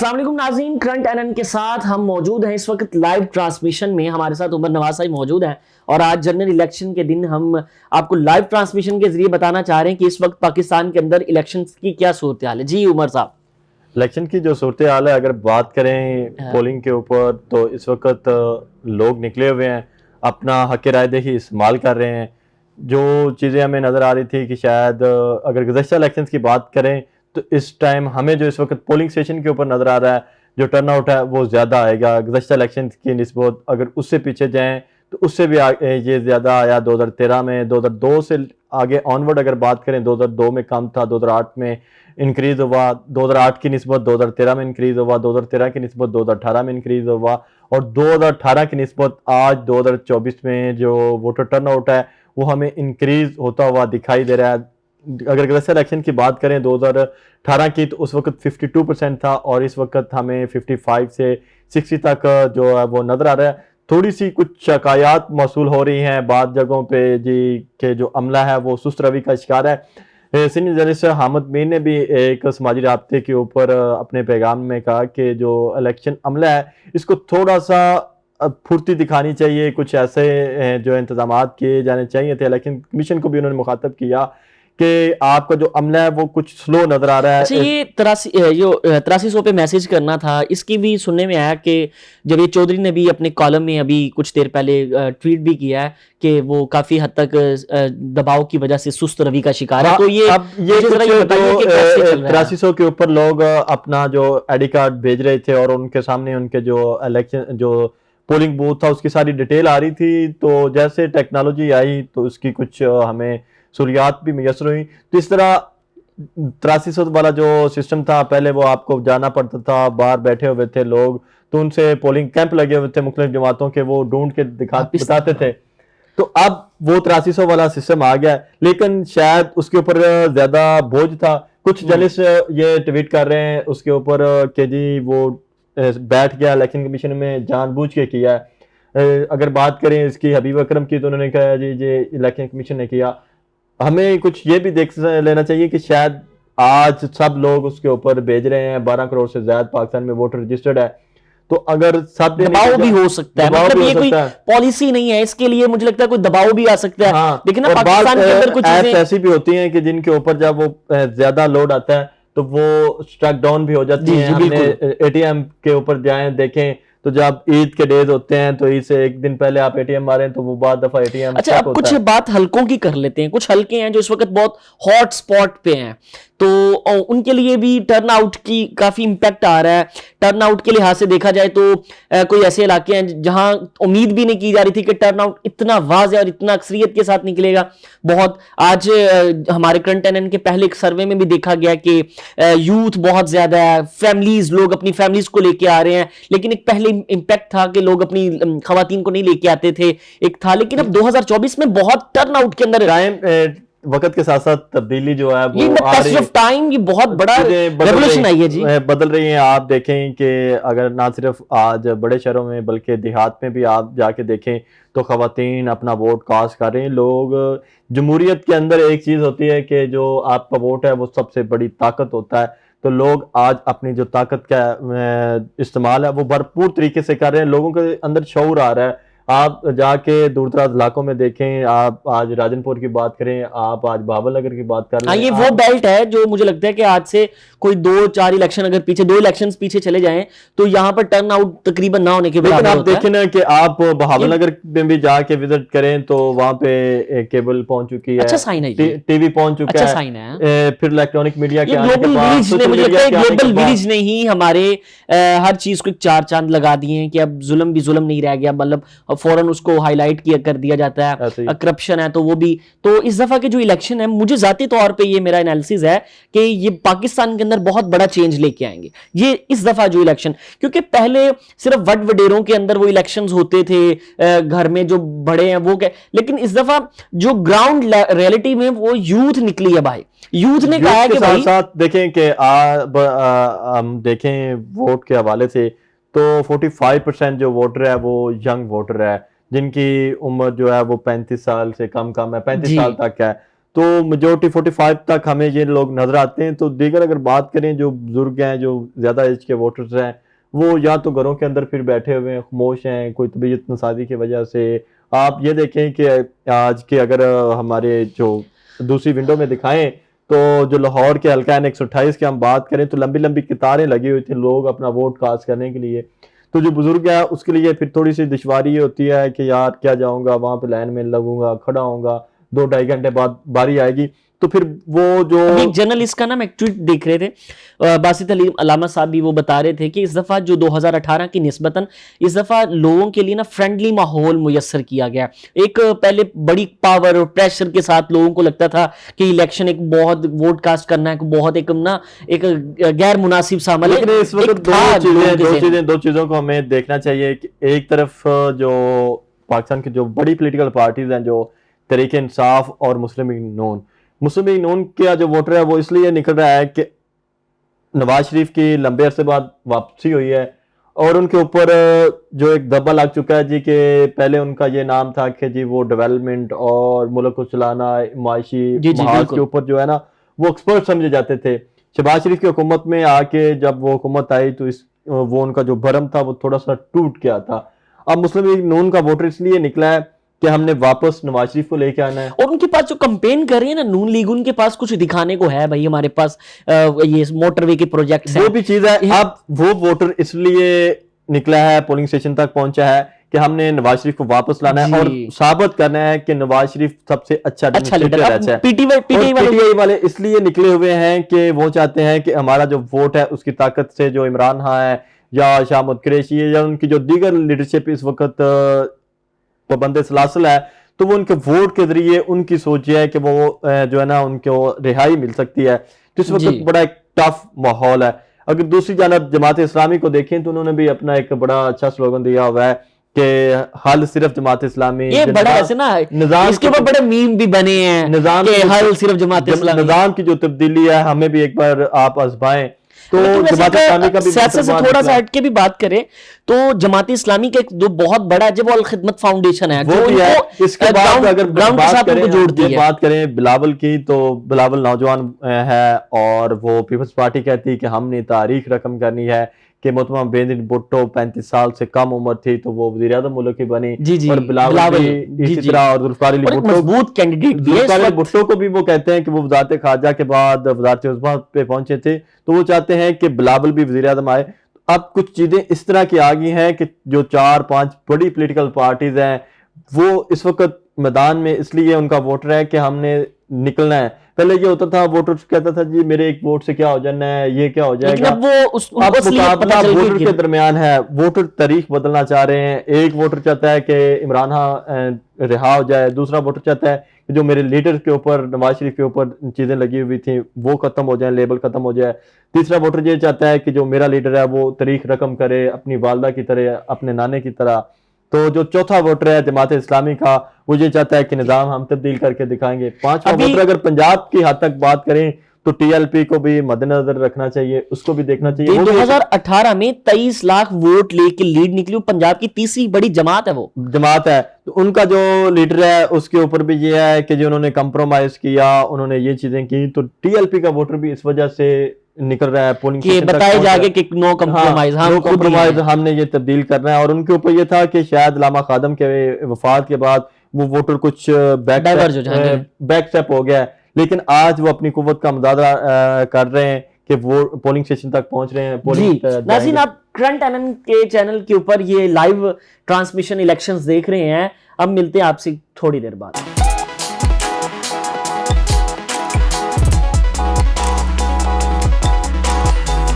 السلام علیکم ناظرین، کرنٹ این کے ساتھ ہم موجود ہیں اس وقت لائیو ٹرانسمیشن میں. ہمارے ساتھ عمر نواز صاحب موجود ہیں اور آج جنرل الیکشن کے دن ہم آپ کو لائیو ٹرانسمیشن کے ذریعے بتانا چاہ رہے ہیں کہ اس وقت پاکستان کے اندر الیکشن کی کیا صورتحال ہے. جی عمر صاحب، الیکشن کی جو صورتحال ہے اگر بات کریں پولنگ کے اوپر تو اس وقت لوگ نکلے ہوئے ہیں، اپنا حق رائے دہی استعمال کر رہے ہیں. جو چیزیں ہمیں نظر آ رہی تھی کہ شاید اگر گزشتہ الیکشنز کی بات کریں تو اس ٹائم ہمیں جو اس وقت پولنگ اسٹیشن کے اوپر نظر آ رہا ہے جو ٹرن آؤٹ ہے وہ زیادہ آئے گا گزشتہ الیکشنز کی نسبت. اگر اس سے پیچھے جائیں تو اس سے بھی یہ زیادہ آیا 2013 میں. 2002 سے آگے آنورڈ اگر بات کریں 2002 میں کم تھا، 2008 میں انکریز ہوا، 2008 کی نسبت 2013 میں انکریز ہوا، 2013 کی نسبت 2018 میں انکریز ہوا، اور 2018 کی نسبت آج 2024 میں جو ووٹر ٹرن آؤٹ ہے وہ ہمیں انکریز ہوتا ہوا دکھائی دے رہا ہے. اگر گزشتہ الیکشن کی بات کریں 2018 کی تو اس وقت 52% تھا اور اس وقت ہمیں 55 سے 60 تک جو ہے وہ نظر آ رہا ہے. تھوڑی سی کچھ شکایات موصول ہو رہی ہیں بعض جگہوں پہ جی کہ جو عملہ ہے وہ سست روی کا شکار ہے. سینئر جرنلسٹ حامد میر نے بھی ایک سماجی رابطے کے اوپر اپنے پیغام میں کہا کہ جو الیکشن عملہ ہے اس کو تھوڑا سا پھرتی دکھانی چاہیے، کچھ ایسے جو انتظامات کیے جانے چاہیے تھے. الیکشن کمیشن کو بھی انہوں نے مخاطب کیا کہ آپ کا جو عملہ ہے وہ کچھ سلو نظر آ رہا ہے. اچھا، یہ 8300 پہ میسج کرنا تھا، اس کی بھی سننے میں آیا کہ جاوید چودھری نے بھی اپنے کالم میں ابھی کچھ دیر پہلے ٹویٹ بھی کیا ہے کہ وہ کافی حد تک دباؤ کی وجہ سے سست روی کا شکار ہے. تو یہ 8300 کے اوپر لوگ اپنا جو آئی ڈی کارڈ بھیج رہے تھے اور ان کے سامنے ان کے جو الیکشن جو پولنگ بوتھ تھا اس کی ساری ڈیٹیل آ رہی تھی. تو جیسے ٹیکنالوجی آئی تو اس کی کچھ ہمیں سہولیات بھی میسر ہوئی. تو اس طرح 8300 والا جو سسٹم تھا پہلے وہ آپ کو جانا پڑتا تھا، باہر بیٹھے ہوئے تھے لوگ تو ان سے پولنگ کیمپ لگے ہوئے تھے مختلف جماعتوں کے، وہ ڈھونڈ کے بتاتے تھے. تو اب وہ 8300 والا سسٹم آ گیا، لیکن شاید اس کے اوپر زیادہ بوجھ تھا. کچھ جرنلسٹ یہ ٹویٹ کر رہے ہیں اس کے اوپر کہ جی وہ بیٹھ گیا الیکشن کمیشن میں جان بوجھ کے کیا ہے. اگر بات کریں اس کی حبیب اکرم کی تو انہوں نے کہا جی یہ الیکشن کمیشن نے کیا. ہمیں کچھ یہ بھی دیکھ لینا چاہیے کہ شاید آج سب لوگ اس کے اوپر بھیج رہے ہیں، 12 کروڑ سے زیادہ پاکستان میں ووٹر رجسٹرڈ ہے، تو اگر سب دباؤ بھی ہو سکتا ہے. مطلب یہ کوئی پالیسی نہیں ہے، اس کے لیے مجھے لگتا ہے کوئی دباؤ بھی آ سکتا ہے. لیکن پاکستان کے اندر کچھ ایپس ایسی بھی ہوتی ہیں کہ جن کے اوپر جب وہ زیادہ لوڈ آتا ہے تو وہ اسٹرک ڈاؤن بھی ہو جاتی ہیں. ہم نے اے ٹی ایم کے اوپر جائیں دیکھیں تو جب عید کے ڈیز ہوتے ہیں تو عید سے ایک دن پہلے آپ اے ٹی ایم ماریں تو وہ بعد دفعہ اے ٹی ایم. اچھا، اب کچھ بات حلقوں کی کر لیتے ہیں. کچھ حلقے ہیں جو اس وقت بہت ہاٹ سپاٹ پہ ہیں، تو ان کے لیے بھی ٹرن آؤٹ کی کافی امپیکٹ آ رہا ہے. ٹرن آؤٹ کے لحاظ سے دیکھا جائے تو کوئی ایسے علاقے ہیں جہاں امید بھی نہیں کی جا رہی تھی کہ ٹرن آؤٹ اتنا واضح اور اتنا اکثریت کے ساتھ نکلے گا. بہت آج ہمارے کرنٹ این کے پہلے ایک سروے میں بھی دیکھا گیا کہ یوتھ بہت زیادہ ہے، فیملیز، لوگ اپنی فیملیز کو لے کے آ رہے ہیں. لیکن ایک پہلے امپیکٹ تھا کہ لوگ اپنی خواتین کو نہیں لے کے آتے تھے، ایک تھا. لیکن اب 2024 میں بہت ٹرن آؤٹ کے اندر وقت کے ساتھ ساتھ تبدیلی جو ہے وہ یہ بہت بڑا ریولوشن آئی ہے جی، بدل رہی ہیں. آپ دیکھیں کہ اگر نہ صرف آج بڑے شہروں میں بلکہ دیہات میں بھی آپ جا کے دیکھیں تو خواتین اپنا ووٹ کاسٹ کر رہے ہیں. لوگ جمہوریت کے اندر ایک چیز ہوتی ہے کہ جو آپ کا ووٹ ہے وہ سب سے بڑی طاقت ہوتا ہے. تو لوگ آج اپنی جو طاقت کا استعمال ہے وہ بھرپور طریقے سے کر رہے ہیں. لوگوں کے اندر شعور آ رہا ہے. آپ جا کے دور دراز علاقوں میں دیکھیں، آپ آج راجن پور کی بات کریں، آپ آج بابل نگر کی بات کر لیں. یہ وہ بیلٹ ہے جو مجھے لگتا ہے کہ آج سے کوئی 2-4 الیکشن اگر پیچھے 2 الیکشنز پیچھے چلے جائیں تو یہاں پر ٹرن آؤٹ تقریباً نہ ہونے کے برابر ہوتا ہے. آپ دیکھیں نا کہ آپ بہاول نگر میں بھی جا کے وزٹ کریں تو وہاں پہ کیبل پہنچ چکی ہے، اچھا سائن ہے، ٹی وی پہنچ چکا ہے، پھر الیکٹرانک میڈیا کے آنے کے بعد مجھے لگتا ہے گلوبل ولیج نے ہی ہمارے ہر چیز کو 4 چاند لگا دیے ہیں کہ اب ظلم بھی ظلم نہیں رہ گیا. مطلب فوراً اس کو ہائی لائٹ کر دیا جاتا ہے، کرپشن ہے تو وہ بھی. تو اس دفعہ کے جو الیکشن ہے مجھے ذاتی طور پہ یہ میرا انالیسز ہے کہ یہ پاکستان کے اندر بہت بڑا چینج لے کے آئیں گے یہ اس دفعہ جو الیکشن. کیونکہ پہلے صرف وڈ وڈیروں کے اندر وہ الیکشنز ہوتے تھے، گھر میں جو بڑے ہیں وہ لیکن اس دفعہ جو گراؤنڈ ریئلٹی میں وہ یوتھ نکلی ہے. بھائی یوتھ نے کہا ہے کہ ساتھ ساتھ دیکھیں کہ ہم دیکھیں ووٹ کے حوالے سے تو 45% جو ووٹر ہے وہ ینگ ووٹر ہے جن کی عمر جو ہے وہ 35 سال سے کم ہے، 35 سال تک ہے. تو میجورٹی 45 تک ہمیں یہ لوگ نظر آتے ہیں. تو دیگر اگر بات کریں جو بزرگ ہیں, جو زیادہ ایج کے ووٹرز ہیں, وہ یا تو گھروں کے اندر پھر بیٹھے ہوئے ہیں, خاموش ہیں, کوئی طبیعت نسازی کی وجہ سے. آپ یہ دیکھیں کہ آج کے اگر ہمارے جو دوسری ونڈو میں دکھائیں تو جو لاہور کے حلقہ N128 کی ہم بات کریں تو لمبی لمبی قطاریں لگی ہوئی تھیں لوگ اپنا ووٹ کاسٹ کرنے کے لیے. تو جو بزرگ ہے اس کے لیے پھر تھوڑی سی دشواری ہوتی ہے کہ یار کیا جاؤں گا وہاں پہ لائن میں لگوں گا, کھڑا ہوں گا, 2-2.5 گھنٹے بعد باری آئے گی. تو پھر وہ جو ایک جرنلسٹ کا نا میں ایک ٹویٹ دیکھ رہے تھے, باسط علیم علامہ صاحب بھی وہ بتا رہے تھے کہ اس دفعہ جو 2018 کی نسبتاً اس دفعہ لوگوں کے لیے نا فرینڈلی ماحول میسر کیا گیا. ایک پہلے بڑی پاور اور پریشر کے ساتھ لوگوں کو لگتا تھا کہ الیکشن ایک بہت ووٹ کاسٹ کرنا ہے, بہت ایک غیر مناسب سا عمل ہے. لیکن اس وقت دو چیزوں کو ہمیں دیکھنا چاہیے کہ ایک طرف جو پاکستان کی جو بڑی پولیٹیکل پارٹیز ہیں, جو تحریک انصاف اور مسلم لیگ نون کا جو ووٹر ہے وہ اس لیے نکل رہا ہے کہ نواز شریف کی لمبے عرصے بعد واپسی ہوئی ہے اور ان کے اوپر جو ایک دبا لگ چکا ہے جی, کہ پہلے ان کا یہ نام تھا کہ جی وہ ڈیولپمنٹ اور ملک کو چلانا معاشی محاذ کے اوپر جو ہے نا وہ ایکسپرٹ سمجھے جاتے تھے. شہباز شریف کی حکومت میں آ کے جب وہ حکومت آئی تو وہ ان کا جو بھرم تھا وہ تھوڑا سا ٹوٹ گیا تھا. اب مسلم لیگ نون کا ووٹر اس لیے نکلا ہے کہ ہم نے واپس نواز شریف کو لے کے آنا ہے. اور ان کے پاس جو کمپین کر رہی ہے نا نون لیگ, ان کے پاس کچھ دکھانے کو ہے بھائی, ہمارے پاس یہ موٹر وے کے پروجیکٹس ہیں, وہ بھی چیز ہے. اب وہ ووٹر اس لیے نکلا ہے, پولنگ اسٹیشن تک پہنچا ہے کہ ہم نے نواز شریف کو واپس لانا ہے اور ثابت کرنا ہے کہ نواز شریف سب سے اچھا لیڈر ہے. پی ٹی آئی والے اس لیے نکلے ہوئے ہیں کہ وہ چاہتے ہیں کہ ہمارا جو ووٹ ہے اس کی طاقت سے جو عمران خان ہے یا شاہ محمود قریشی ہے یا ان کی جو دیگر لیڈرشپ اس وقت پابند سلاسل ہے, تو وہ ان کے ووٹ کے ذریعے ان کی سوچ ہے کہ وہ جو ہے نا ان کو رہائی مل سکتی ہے. تو اس وقت بڑا ایک ٹف ماحول ہے. اگر دوسری جانب جماعت اسلامی کو دیکھیں تو انہوں نے بھی اپنا ایک بڑا اچھا سلوگن دیا ہوا ہے کہ حل صرف جماعت اسلامی. یہ بڑا ایسے نا اس کے اوپر بڑے میم بھی بنے ہیں نظام کہ حل صرف جماعت اسلامی. نظام کی جو تبدیلی ہے ہمیں بھی ایک بار آپ آزمائیں. تو جماعت اسلامی کا سیاست سے تھوڑا سا ہٹ کے بھی بات کریں تو جماعت اسلامی کا جو بہت بڑا جب الخدمت فاؤنڈیشن ہے وہ بھی ہے. اس کے بعد اگر بات کریں بلاول کی تو بلاول نوجوان ہے اور وہ پیپلز پارٹی کہتی ہے کہ ہم نے تاریخ رقم کرنی ہے کہ محترمہ بینظیر بھٹو 35 سال سے کم عمر تھی تو وہ وزیر اعظم ملک کی بنی, اور بلاول بھی اسی طرح, اور ذوالفقار علی بھٹو مضبوط کینڈیڈیٹ بھی ہے. ذوالفقار علی بھٹو کو بھی وہ کہتے ہیں کہ وہ وزارت خارجہ کے بعد وزارت عظمیٰ پہ پہنچے تھے, تو وہ چاہتے ہیں کہ بلاول بھی وزیر اعظم آئے. اب کچھ چیزیں اس طرح کی آ گئی ہیں کہ جو 4-5 بڑی پولیٹیکل پارٹیز ہیں وہ اس وقت میدان میں اس لیے ان کا ووٹر ہے کہ ہم نے نکلنا ہے. پہلے یہ ہوتا تھا ووٹر کہتا تھا جی میرے ایک ووٹ سے کیا ہو جانا ہے, یہ کیا ہو جائے گا. اب وہ مقابلہ ووٹر کے درمیان ہے. ووٹر تاریخ بدلنا چاہ رہے ہیں. ایک ووٹر چاہتا ہے کہ عمران خان رہا ہو جائے, دوسرا ووٹر چاہتا ہے کہ جو میرے لیڈر کے اوپر نواز شریف کے اوپر چیزیں لگی ہوئی تھیں وہ ختم ہو جائیں, لیبل ختم ہو جائے. تیسرا ووٹر یہ چاہتا ہے کہ جو میرا لیڈر ہے وہ تاریخ رقم کرے اپنی والدہ کی طرح, اپنے نانے کی طرح. تو جو چوتھا ووٹر ہے جماعت اسلامی کا وہ یہ چاہتا ہے کہ نظام ہم تبدیل کر کے دکھائیں گے. پانچواں ووٹر اگر پنجاب کی حد تک بات کریں تو ٹی ایل پی کو بھی مد نظر رکھنا چاہیے, اس کو بھی دیکھنا چاہیے. 2018 میں 23 لاکھ ووٹ لے کے لیڈ نکلی, پنجاب کی تیسری بڑی جماعت ہے, وہ جماعت ہے. تو ان کا جو لیڈر ہے اس کے اوپر بھی یہ ہے کہ جو انہوں نے کمپرومائز کیا, انہوں نے یہ چیزیں کی. تو ٹی ایل پی کا ووٹر بھی اس وجہ سے نکل رہا ہے پولنگ کہ بتائے جاگے کہ نو کمپرومائز, ہم نے یہ تبدیل کرنا ہے. اور ان کے اوپر یہ تھا کہ شاید علامہ خادم کے وفات کے بعد وہ ووٹر کچھ بیک اسٹیپ ہو گیا ہے, لیکن آج وہ اپنی قوت کا مظاہرہ کر رہے ہیں کہ وہ پولنگ اسٹیشن تک پہنچ رہے ہیں. ناظرین آپ کرنٹ این این کے چینل کے اوپر یہ لائیو ٹرانسمیشن الیکشنز دیکھ رہے ہیں. اب ملتے ہیں آپ سے تھوڑی دیر بعد.